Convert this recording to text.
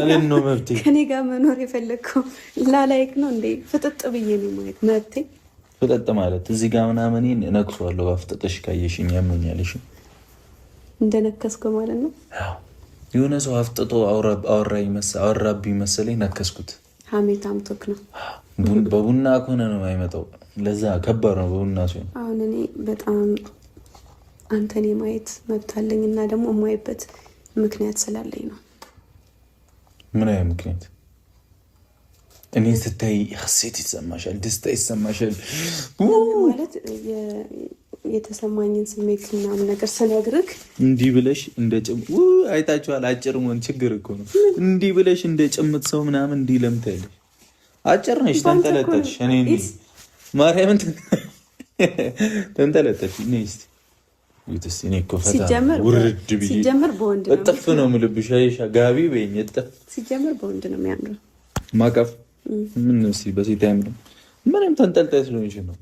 ማለት ነው መብቴ። ከኔ ጋር መኖር የፈለግከው ላላይክ ነው እንዴ? ፍጥጥ ብዬ ነው ማለት መብቴ። ፍጥጥ ማለት እዚህ ጋር ምናምን እነክሰዋለሁ። አፍጥጥሽ ካየሽኝ ያመኛልሽ። እንደነከስከው ማለት ነው። የሆነ ሰው አፍጥጦ አወራብኝ መሰለኝ ነከስኩት። ሀሜት አምቶክ ነው። በቡና ከሆነ ነው የማይመጣው። ለዛ ከባድ ነው በቡና ሲሆን። አሁን እኔ በጣም አንተን የማየት መብት አለኝ እና ደግሞ የማይበት ምክንያት ስላለኝ ነው። ምን አይነት ምክንያት? እኔ ስታይ ሀሴት ይሰማሻል፣ ደስታ ይሰማሻል ማለት የተሰማኝን ስሜት ምናምን ነገር ስነግርህ እንዲህ ብለሽ እንደ አይታችኋል። አጭር መሆን ችግር እኮ ነው። እንዲህ ብለሽ እንደ ጭምት ሰው ምናምን እንዲህ ለምታለሽ። አጭር ነሽ፣ ተንጠለጠልሽ። እኔ ማርያምን ተንጠለጠልሽ። እኔ እኮ ሲጀምር በወንድ ነው እጥፍ ነው የምልብሽ። አይሻ ጋቢ በይኝ እጥፍ። ሲጀምር በወንድ ነው የሚያምረው ማቀፍ ምን ነው በሴት አይምርም። ምንም ተንጠልጣይ ስለሆንሽ ነው